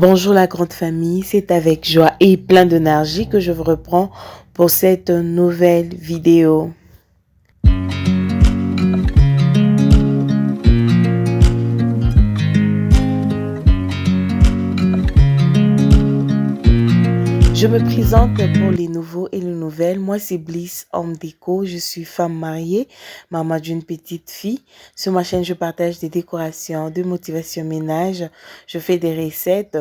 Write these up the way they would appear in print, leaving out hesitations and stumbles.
Bonjour la grande famille, c'est avec joie et plein d'énergie que je vous reprends pour cette nouvelle vidéo. Je me présente pour les nouveaux et les nouvelles. Moi, c'est Bliss Homme Déco. Je suis femme mariée, maman d'une petite fille. Sur ma chaîne, je partage des décorations, de motivation ménage. Je fais des recettes.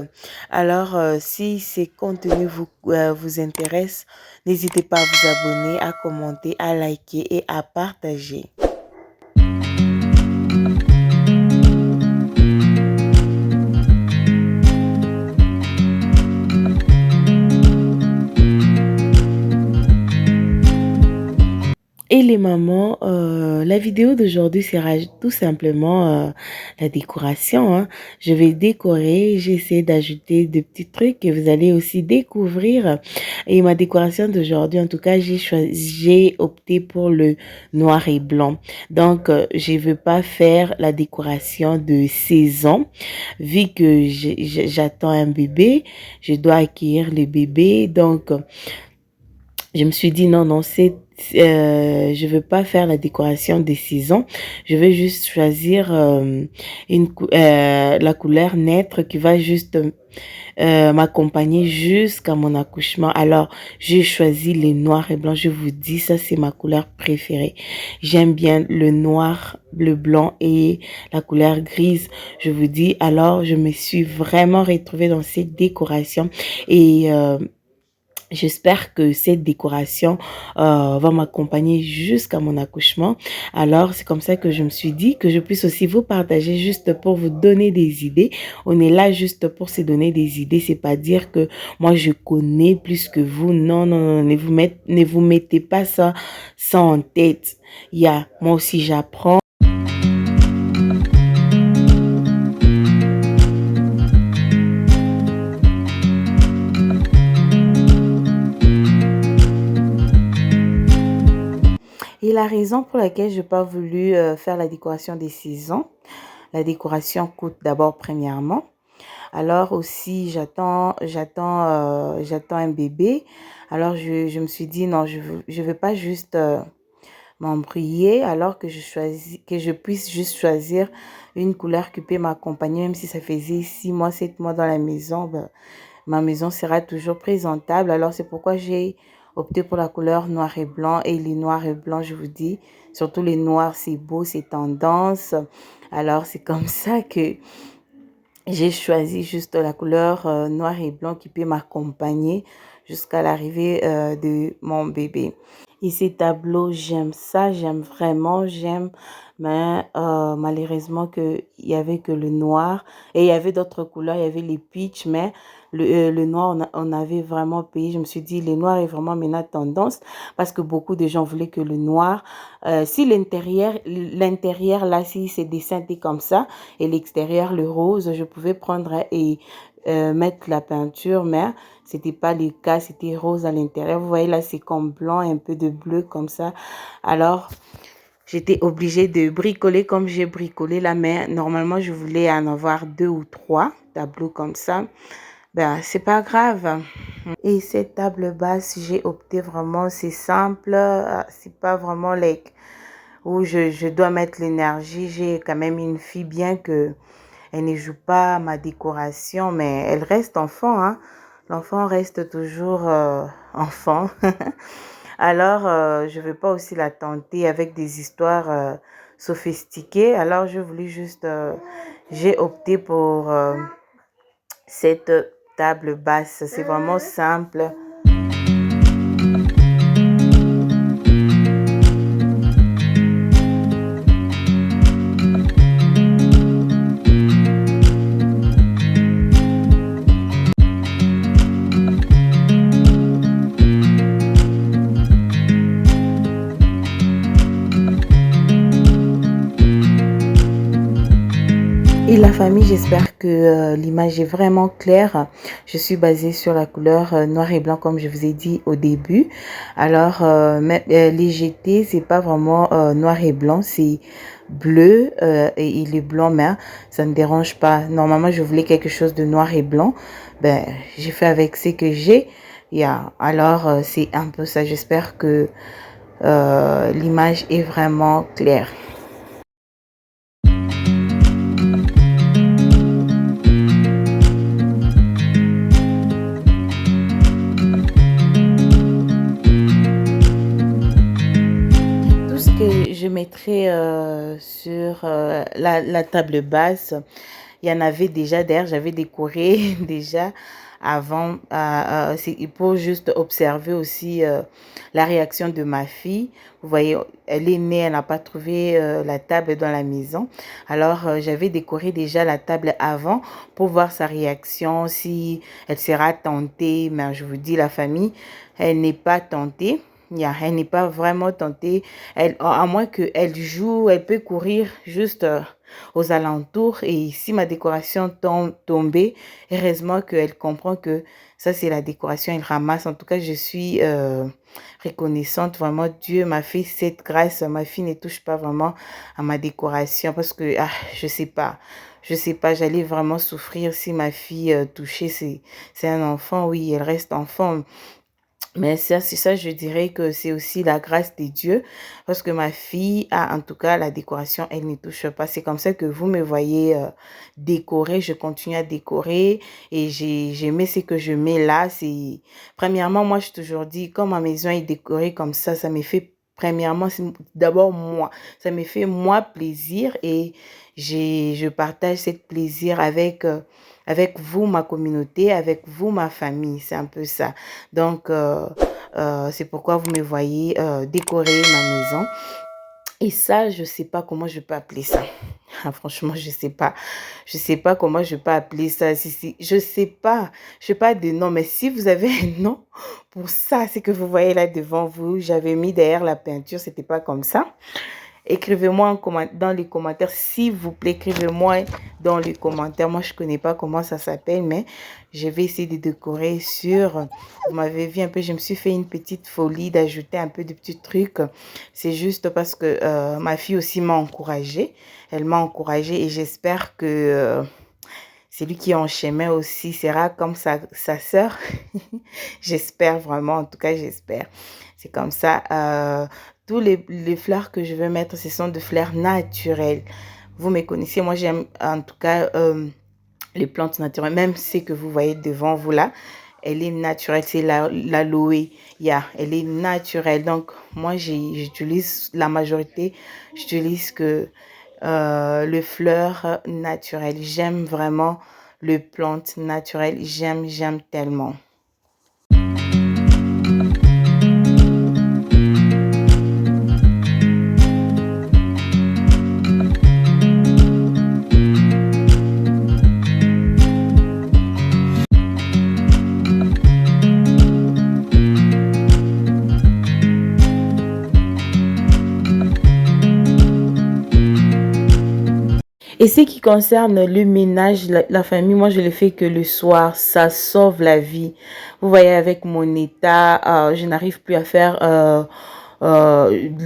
Alors, si ces contenus vous intéressent, n'hésitez pas à vous abonner, à commenter, à liker et à partager. Et les mamans, la vidéo d'aujourd'hui sera tout simplement la décoration. Hein. Je vais décorer, j'essaie d'ajouter des petits trucs que vous allez aussi découvrir. Et ma décoration d'aujourd'hui, en tout cas, j'ai opté pour le noir et blanc. Donc, je ne veux pas faire la décoration de saison. Vu que j'attends un bébé, je dois accueillir le bébé. Donc, je me suis dit non, je veux pas faire la décoration des saisons. Je vais juste choisir la couleur neutre qui va juste m'accompagner jusqu'à mon accouchement. Alors, j'ai choisi les noirs et blancs. Je vous dis, ça c'est ma couleur préférée. J'aime bien le noir, le blanc et la couleur grise. Je vous dis, alors je me suis vraiment retrouvée dans cette décoration et j'espère que cette décoration va m'accompagner jusqu'à mon accouchement. Alors, c'est comme ça que je me suis dit que je puisse aussi vous partager juste pour vous donner des idées. On est là juste pour se donner des idées. C'est pas dire que moi, je connais plus que vous. Non, non, non. Ne vous mettez pas ça en tête. Moi aussi, j'apprends. Et la raison pour laquelle je n'ai pas voulu faire la décoration des saisons, la décoration coûte d'abord premièrement. Alors aussi, j'attends un bébé. Alors je me suis dit non, je veux pas juste m'embrouiller alors que je puisse juste choisir une couleur qui peut m'accompagner, même si ça faisait 6 mois, 7 mois dans la maison, ben, ma maison sera toujours présentable. Alors c'est pourquoi j'ai opté pour la couleur noir et blanc. Et les noirs et blancs, je vous dis, surtout les noirs, c'est beau, c'est tendance. Alors c'est comme ça que j'ai choisi juste la couleur noir et blanc qui peut m'accompagner jusqu'à l'arrivée de mon bébé. Et ces tableaux, j'aime ça, j'aime vraiment, mais malheureusement il y avait que le noir et il y avait d'autres couleurs, il y avait les peach, mais le noir, on avait vraiment payé. Je me suis dit, le noir est vraiment maintenant tendance parce que beaucoup de gens voulaient que le noir, si l'intérieur là, si c'est dessiné comme ça et l'extérieur le rose, je pouvais prendre et mettre la peinture, mais c'était pas le cas, c'était rose à l'intérieur. Vous voyez là, c'est comme blanc, un peu de bleu comme ça. Alors, j'étais obligée de bricoler comme j'ai bricolé là, mais normalement, je voulais en avoir 2 ou 3 tableaux comme ça. Ben, c'est pas grave. Et cette table basse, j'ai opté vraiment, c'est simple, c'est pas vraiment où je dois mettre l'énergie. J'ai quand même une fille, bien que elle ne joue pas ma décoration, mais elle reste enfant, hein. L'enfant reste toujours enfant. Alors, je ne veux pas aussi la tenter avec des histoires sophistiquées. Alors, je voulais juste... j'ai opté pour cette table basse. C'est vraiment simple. Et la famille, j'espère que l'image est vraiment claire. Je suis basée sur la couleur noir et blanc comme je vous ai dit au début. Alors, les GT, c'est pas vraiment noir et blanc, c'est bleu et il est blanc, mais ça ne dérange pas. Normalement, je voulais quelque chose de noir et blanc. Ben, j'ai fait avec ce que j'ai. Alors, c'est un peu ça. J'espère que l'image est vraiment claire. Tout ce que je mettrai sur la table basse, il y en avait déjà d'ailleurs, j'avais décoré déjà avant. C'est pour juste observer aussi la réaction de ma fille. Vous voyez, elle est née, elle n'a pas trouvé la table dans la maison. Alors, j'avais décoré déjà la table avant pour voir sa réaction, si elle sera tentée. Mais je vous dis, la famille, elle n'est pas tentée. Elle n'est pas vraiment tentée. Elle, à moins qu'elle joue, elle peut courir juste aux alentours. Et si ma décoration tombe, tombée, heureusement qu'elle comprend que ça, c'est la décoration. Elle ramasse. En tout cas, je suis reconnaissante. Vraiment, Dieu m'a fait cette grâce. Ma fille ne touche pas vraiment à ma décoration parce que, je sais pas. Je sais pas, j'allais vraiment souffrir si ma fille touchait. C'est un enfant, oui, elle reste enfant. Mais ça, c'est ça, je dirais que c'est aussi la grâce de Dieu, parce que ma fille a en tout cas la décoration, elle ne touche pas. C'est comme ça que vous me voyez décorer, je continue à décorer et j'aimais ce que je mets là. C'est premièrement, moi, je toujours dit, quand ma maison est décorée comme ça me fait premièrement, c'est d'abord moi, ça me fait moi plaisir et je partage cette plaisir avec vous, ma communauté, avec vous, ma famille. C'est un peu ça. Donc, c'est pourquoi vous me voyez décorer ma maison. Et ça, je sais pas comment je peux appeler ça. Franchement, je sais pas. Je sais pas comment je peux appeler ça. Je sais pas. Je sais pas de nom. Mais si vous avez un nom pour ça, c'est que vous voyez là devant vous. J'avais mis derrière la peinture. C'était pas comme ça. Écrivez-moi dans les commentaires, s'il vous plaît, écrivez-moi dans les commentaires. Moi, je ne connais pas comment ça s'appelle, mais je vais essayer de décorer sur... Vous m'avez vu un peu, je me suis fait une petite folie d'ajouter un peu de petits trucs. C'est juste parce que ma fille aussi m'a encouragée. Elle m'a encouragée et j'espère que celui qui est en chemin aussi sera comme sa sœur. J'espère vraiment, en tout cas, j'espère. C'est comme ça. Tous les fleurs que je veux mettre, ce sont des fleurs naturelles. Vous me connaissez, moi j'aime en tout cas les plantes naturelles. Même ce que vous voyez devant vous là, elle est naturelle. C'est l'aloe. Elle est naturelle. Donc moi j'utilise la majorité, j'utilise que le fleur naturel. J'aime vraiment les plantes naturelles. J'aime tellement. Et ce qui concerne le ménage, la famille, moi je le fais que le soir, ça sauve la vie. Vous voyez, avec mon état, je n'arrive plus à faire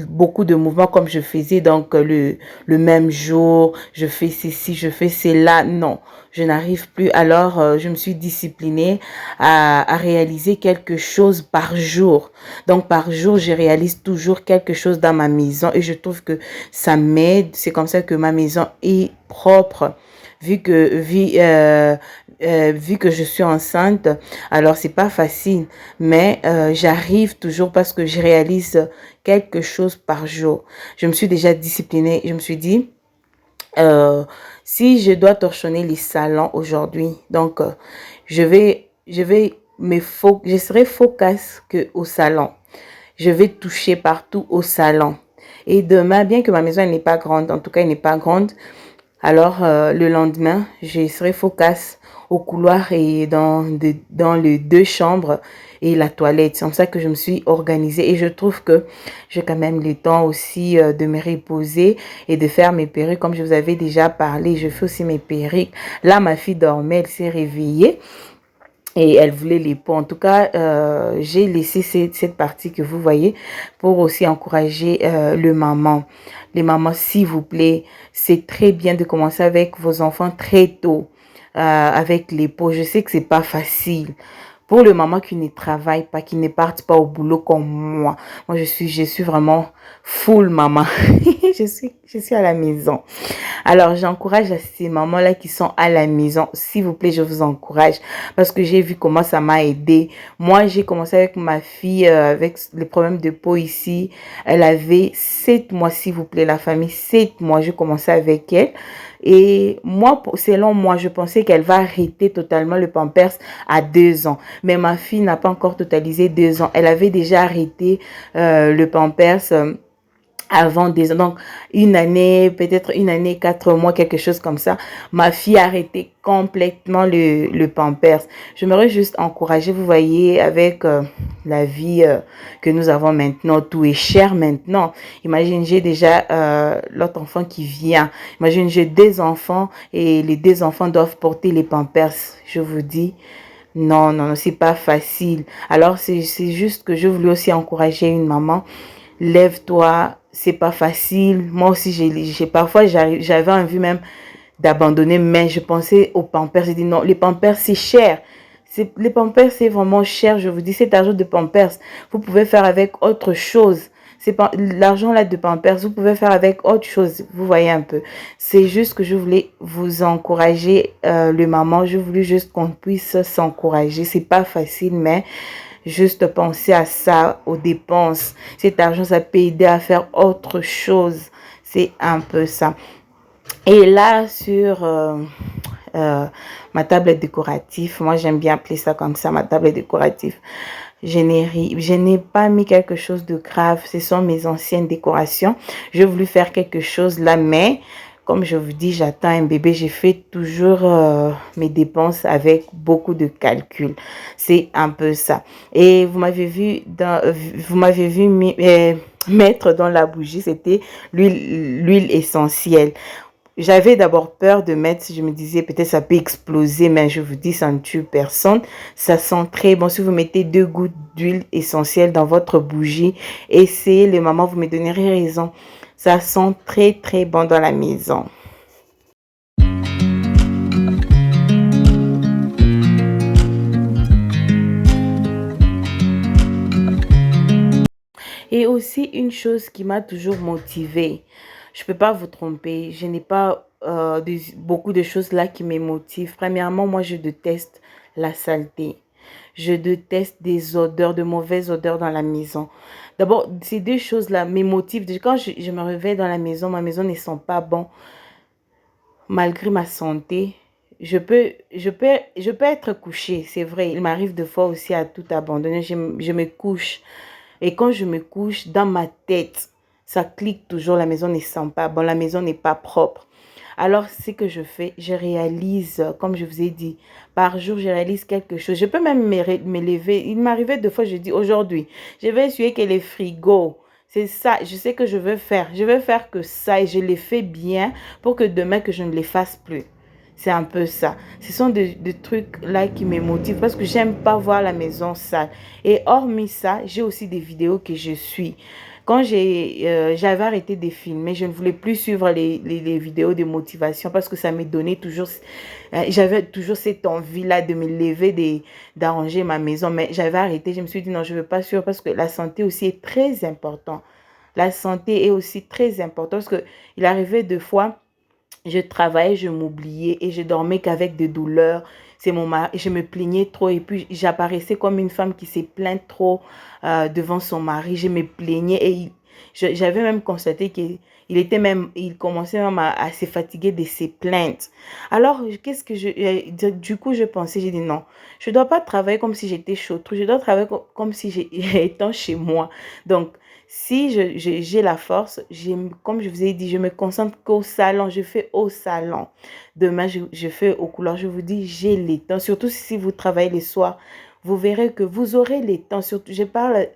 beaucoup de mouvements comme je faisais. Donc le même jour, je fais ceci, je fais cela. Non, je n'arrive plus. Alors je me suis disciplinée à réaliser quelque chose par jour. Donc par jour, je réalise toujours quelque chose dans ma maison et je trouve que ça m'aide. C'est comme ça que ma maison est propre. Vu que je suis enceinte, alors c'est pas facile, mais j'arrive toujours parce que je réalise quelque chose par jour. Je me suis déjà disciplinée. Je me suis dit, euh, si je dois torchonner les salons aujourd'hui, donc je serai focus que au salon. Je vais toucher partout au salon. Et demain, bien que ma maison n'est pas grande, en tout cas elle n'est pas grande, alors le lendemain, je serai focus au couloir et dans les deux chambres et la toilette. C'est comme ça que je me suis organisée et je trouve que j'ai quand même le temps aussi de me reposer et de faire mes perruques. Comme je vous avais déjà parlé, je fais aussi mes perruques. Là, ma fille dormait, elle s'est réveillée et elle voulait les pots. En tout cas, j'ai laissé cette partie que vous voyez pour aussi encourager le maman. Les mamans, s'il vous plaît, c'est très bien de commencer avec vos enfants très tôt, avec les pots. Je sais que c'est pas facile. Pour le maman qui ne travaille pas, qui ne parte pas au boulot comme moi. Moi, je suis vraiment full maman. Je suis à la maison. Alors, j'encourage à ces mamans-là qui sont à la maison. S'il vous plaît, je vous encourage parce que j'ai vu comment ça m'a aidé. Moi, j'ai commencé avec ma fille avec les problèmes de peau ici. Elle avait 7 mois, s'il vous plaît, la famille, 7 mois. J'ai commencé avec elle. Et moi, selon moi, je pensais qu'elle va arrêter totalement le Pampers à 2 ans. Mais ma fille n'a pas encore totalisé 2 ans. Elle avait déjà arrêté le Pampers. Avant des ans, donc une année, peut-être une année, 4 mois, quelque chose comme ça, ma fille a arrêté complètement le Pampers. Je m'aurais juste encouragé, vous voyez, avec la vie que nous avons maintenant, tout est cher maintenant. Imagine, j'ai déjà l'autre enfant qui vient. Imagine, j'ai 2 enfants et les 2 enfants doivent porter les Pampers. Je vous dis, non, non, non, c'est pas facile. Alors, c'est juste que je voulais aussi encourager une maman. Lève-toi, c'est pas facile. Moi aussi, parfois, j'avais envie même d'abandonner, mais je pensais aux Pampers. J'ai dit non, les Pampers, c'est cher. Les Pampers, c'est vraiment cher. Je vous dis, cet argent de Pampers, vous pouvez faire avec autre chose. C'est pas l'argent là de Pampers, vous pouvez faire avec autre chose. Vous voyez un peu. C'est juste que je voulais vous encourager, le maman. Je voulais juste qu'on puisse s'encourager. C'est pas facile, mais juste penser à ça, aux dépenses. Cet argent, ça peut aider à faire autre chose. C'est un peu ça. Et là, sur ma tablette décorative, moi j'aime bien appeler ça comme ça, ma tablette décorative. Je n'ai pas mis quelque chose de grave. Ce sont mes anciennes décorations. J'ai voulu faire quelque chose là, mais comme je vous dis, j'attends un bébé. J'ai fait toujours mes dépenses avec beaucoup de calculs. C'est un peu ça. Et vous m'avez vu mettre dans la bougie, c'était l'huile essentielle. J'avais d'abord peur de mettre, je me disais peut-être ça peut exploser, mais je vous dis, ça ne tue personne. Ça sent très bon. Si vous mettez 2 gouttes d'huile essentielle dans votre bougie, essayez, les mamans, vous me donnerez raison. Ça sent très très bon dans la maison. Et aussi une chose qui m'a toujours motivée, je ne peux pas vous tromper, je n'ai pas beaucoup de choses là qui me motivent. Premièrement, moi je déteste la saleté. Je déteste des odeurs, de mauvaises odeurs dans la maison. D'abord, ces 2 choses-là me motivent. Quand je me réveille dans la maison, ma maison ne sent pas bon, malgré ma santé. Je peux être couchée, c'est vrai. Il m'arrive de fois aussi à tout abandonner. Je me couche. Et quand je me couche, dans ma tête, ça clique toujours, la maison ne sent pas bon, la maison n'est pas propre. Alors, ce que je fais, je réalise, comme je vous ai dit, par jour, je réalise quelque chose. Je peux même me lever. Il m'arrivait deux fois, je dis, aujourd'hui, je vais essuyer que les frigos. C'est ça, je sais que je veux faire. Je veux faire que ça et je les fais bien pour que demain, que je ne les fasse plus. C'est un peu ça. Ce sont des trucs là qui me motivent parce que j'aime pas voir la maison sale. Et hormis ça, j'ai aussi des vidéos que je suis. Quand j'avais arrêté de filmer, je ne voulais plus suivre les vidéos de motivation parce que ça me donnait toujours, j'avais toujours cette envie-là de me lever, d'arranger ma maison. Mais j'avais arrêté, je me suis dit non, je ne veux pas suivre parce que la santé aussi est très importante. La santé est aussi très importante parce que il arrivait 2 fois, je travaillais, je m'oubliais et je dormais qu'avec des douleurs. C'est mon mari, je me plaignais trop et puis j'apparaissais comme une femme qui s'est plainte trop devant son mari. Je me plaignais et J'avais même constaté qu'il était même, il commençait même à se fatiguer de ses plaintes. Alors, qu'est-ce que du coup, je pensais, j'ai dit non, je dois pas travailler comme si j'étais chaud, je dois travailler comme si j'étais chez moi. Donc, si j'ai la force, comme je vous ai dit, je me concentre qu'au salon, je fais au salon. Demain, je fais au couloir, je vous dis, j'ai les temps, surtout si vous travaillez les soirs. Vous verrez que vous aurez les temps. Surtout, je parle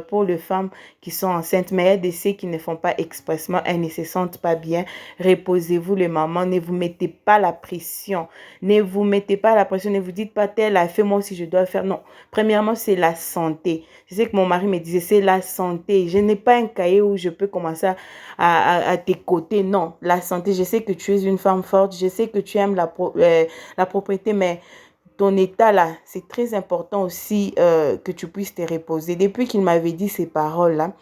pour les femmes qui sont enceintes, mais il y a des ceux qui ne font pas expressement, elles ne se sentent pas bien. Reposez-vous les mamans, ne vous mettez pas la pression. Ne vous mettez pas la pression, ne vous dites pas telle a fait, moi aussi je dois le faire. Non, premièrement, c'est la santé. Je sais que mon mari me disait, c'est la santé. Je n'ai pas un cahier où je peux commencer à t'écouter. Non, la santé, je sais que tu es une femme forte, je sais que tu aimes la propriété, mais ton état là, c'est très important aussi que tu puisses te reposer. Depuis qu'il m'avait dit ces paroles-là,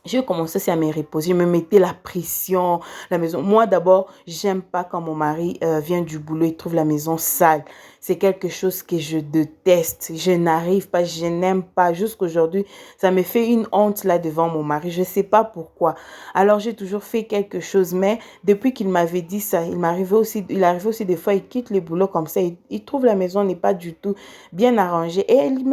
j'ai commencé aussi à me reposer, je me mettais la pression, la maison. Moi d'abord, j'aime pas quand mon mari vient du boulot et trouve la maison sale. C'est quelque chose que je déteste. Je n'arrive pas, je n'aime pas. Jusqu'aujourd'hui, ça me fait une honte là devant mon mari. Je sais pas pourquoi. Alors j'ai toujours fait quelque chose, mais depuis qu'il m'avait dit ça, il arrivait aussi des fois, il quitte le boulot comme ça, il trouve la maison n'est pas du tout bien arrangée et il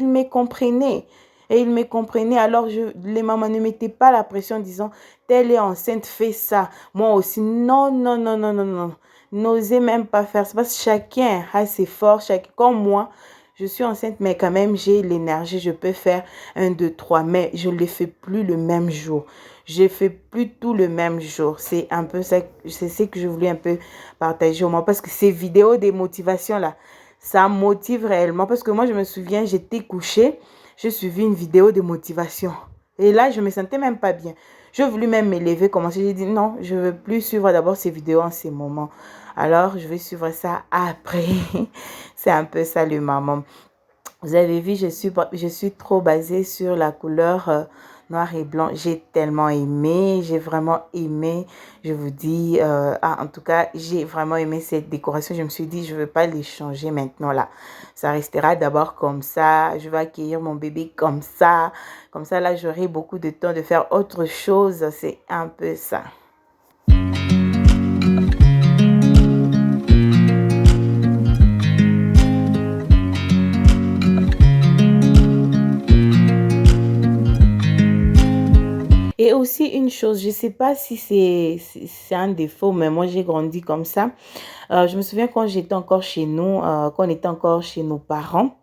me comprenait. Et il me comprenait. Alors, les mamans ne mettaient pas la pression en disant, telle est enceinte, fais ça. Moi aussi, non, non, non, non, non, non. N'osez même pas faire ça. Parce que chacun a ses forces. Comme moi, je suis enceinte, mais quand même, j'ai l'énergie. Je peux faire un, deux, trois. Mais je ne le fais plus le même jour. Je ne fais plus tout le même jour. C'est un peu ça, c'est ce que je voulais un peu partager au moins. Parce que ces vidéos des motivations là, ça motive réellement. Parce que moi, je me souviens, j'étais couchée. J'ai suivi une vidéo de motivation. Et là, je me sentais même pas bien. J'ai voulu même m'élever, commencer. J'ai dit non, je ne veux plus suivre d'abord ces vidéos en ces moments. Alors, je vais suivre ça après. C'est un peu ça le maman. Vous avez vu, je suis trop basée sur la couleur noir et blanc. J'ai tellement aimé, j'ai vraiment aimé. Je vous dis, en tout cas, j'ai vraiment aimé cette décoration. Je me suis dit, je ne veux pas les changer maintenant là. Ça restera d'abord comme ça. Je vais accueillir mon bébé comme ça. Comme ça, là, j'aurai beaucoup de temps de faire autre chose. C'est un peu ça. Et aussi une chose, je ne sais pas si c'est un défaut, mais moi j'ai grandi comme ça. Je me souviens quand j'étais encore chez nous, quand on était encore chez nos parents,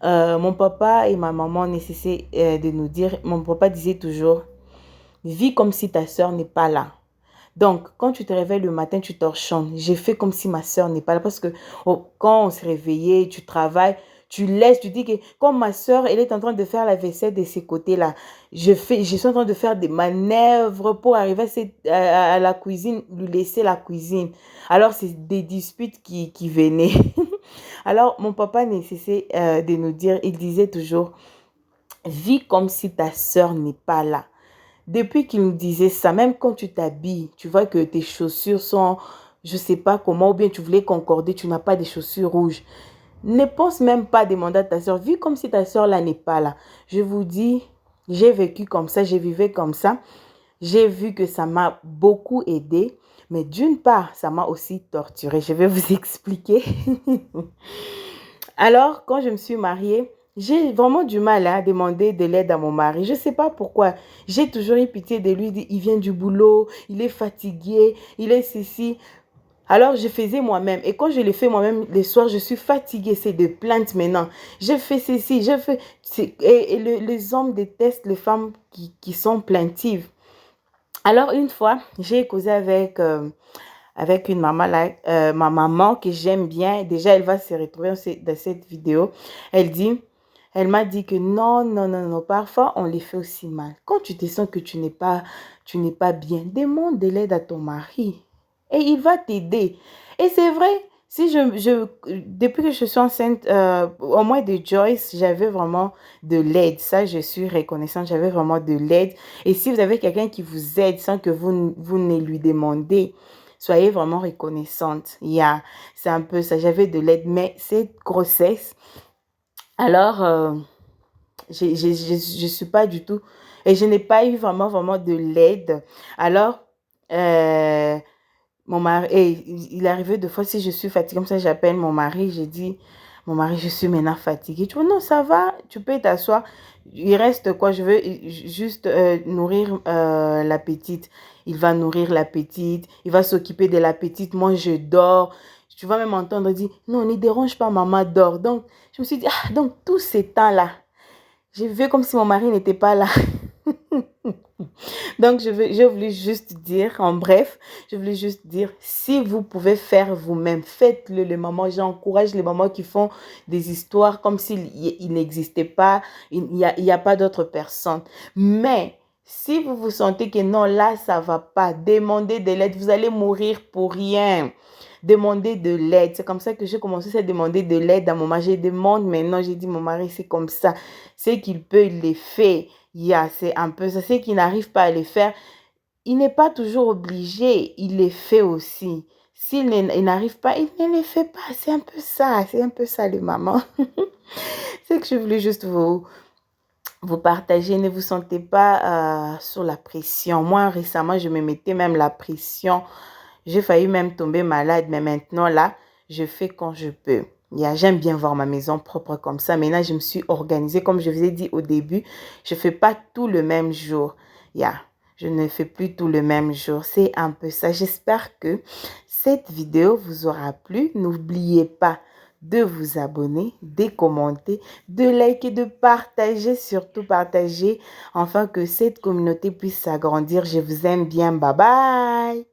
mon papa et ma maman nécessaient de nous dire, mon papa disait toujours, vis comme si ta soeur n'est pas là. Donc, quand tu te réveilles le matin, tu torchonnes. J'ai fait comme si ma soeur n'est pas là parce que quand on se réveillait, tu travailles, tu laisses, tu dis que comme ma soeur, elle est en train de faire la vaisselle de ces côtés-là, je suis en train de faire des manœuvres pour arriver à la cuisine, lui laisser la cuisine. Alors, c'est des disputes qui venaient. Alors, mon papa n'est cessé de nous dire, il disait toujours, vis comme si ta soeur n'est pas là. Depuis qu'il me disait ça, même quand tu t'habilles, tu vois que tes chaussures sont, je ne sais pas comment, ou bien tu voulais concorder, tu n'as pas des chaussures rouges. Ne pense même pas demander à ta soeur, vis comme si ta soeur là n'est pas là. Je vous dis, j'ai vécu comme ça, j'ai vécu comme ça. J'ai vu que ça m'a beaucoup aidé, mais d'une part, ça m'a aussi torturée. Je vais vous expliquer. Alors, quand je me suis mariée, j'ai vraiment du mal à demander de l'aide à mon mari. Je ne sais pas pourquoi. J'ai toujours eu pitié de lui. Il vient du boulot, il est fatigué, il est ceci. Alors, je faisais moi-même. Et quand je le fais moi-même, les soirs, je suis fatiguée. C'est de plaintes maintenant. Je fais ceci, je fais... les hommes détestent les femmes qui sont plaintives. Alors, une fois, j'ai causé avec une maman, là, ma maman que j'aime bien. Déjà, elle va se retrouver dans cette vidéo. Elle m'a dit que non, non, non, non, parfois on les fait aussi mal. Quand tu te sens que tu n'es pas bien, demande de l'aide à ton mari et il va t'aider. Et c'est vrai, si depuis que je suis enceinte, au moins de Joyce, j'avais vraiment de l'aide. Ça, je suis reconnaissante, j'avais vraiment de l'aide. Et si vous avez quelqu'un qui vous aide sans que vous ne lui demandez, soyez vraiment reconnaissante. C'est un peu ça, j'avais de l'aide. Mais cette grossesse, alors, Je suis pas du tout, et je n'ai pas eu vraiment de l'aide. Alors, euh, mon mari, et il arrivait deux fois, si je suis fatiguée, comme ça, j'appelle mon mari, je dis, mon mari, je suis maintenant fatiguée. Tu vois, non, ça va, tu peux t'asseoir. Il reste quoi? Je veux juste nourrir la petite. Il va nourrir la petite, il va s'occuper de la petite. Moi, je dors. Tu vas même entendre dire, non, ne dérange pas, maman dort. Donc, je me suis dit, ah, donc, tous ces temps-là, j'ai vu comme si mon mari n'était pas là. Donc, je voulais juste dire, en bref, je voulais juste dire, si vous pouvez faire vous-même, faites-le, les mamans. J'encourage les mamans qui font des histoires comme s'il il n'existait pas, il y a pas d'autre personne. Mais, si vous vous sentez que non, là, ça va pas, demandez de l'aide, vous allez mourir pour rien. Demandez de l'aide. C'est comme ça que j'ai commencé à demander de l'aide à mon mari. Je demande maintenant, j'ai dit, mon mari, c'est comme ça. C'est qu'il peut, il le fait. C'est un peu ça. C'est qu'il n'arrive pas à le faire. Il n'est pas toujours obligé. Il le fait aussi. Il n'arrive pas, il ne le fait pas. C'est un peu ça. C'est un peu ça, les mamans. C'est que je voulais juste vous partager. Ne vous sentez pas sur la pression. Moi, récemment, je me mettais même la pression. J'ai failli même tomber malade, mais maintenant là, je fais quand je peux. J'aime bien voir ma maison propre comme ça. Maintenant, je me suis organisée, comme je vous ai dit au début, je ne fais pas tout le même jour. Je ne fais plus tout le même jour. C'est un peu ça. J'espère que cette vidéo vous aura plu. N'oubliez pas de vous abonner, de commenter, de liker, de partager, surtout partager, afin que cette communauté puisse s'agrandir. Je vous aime bien. Bye bye.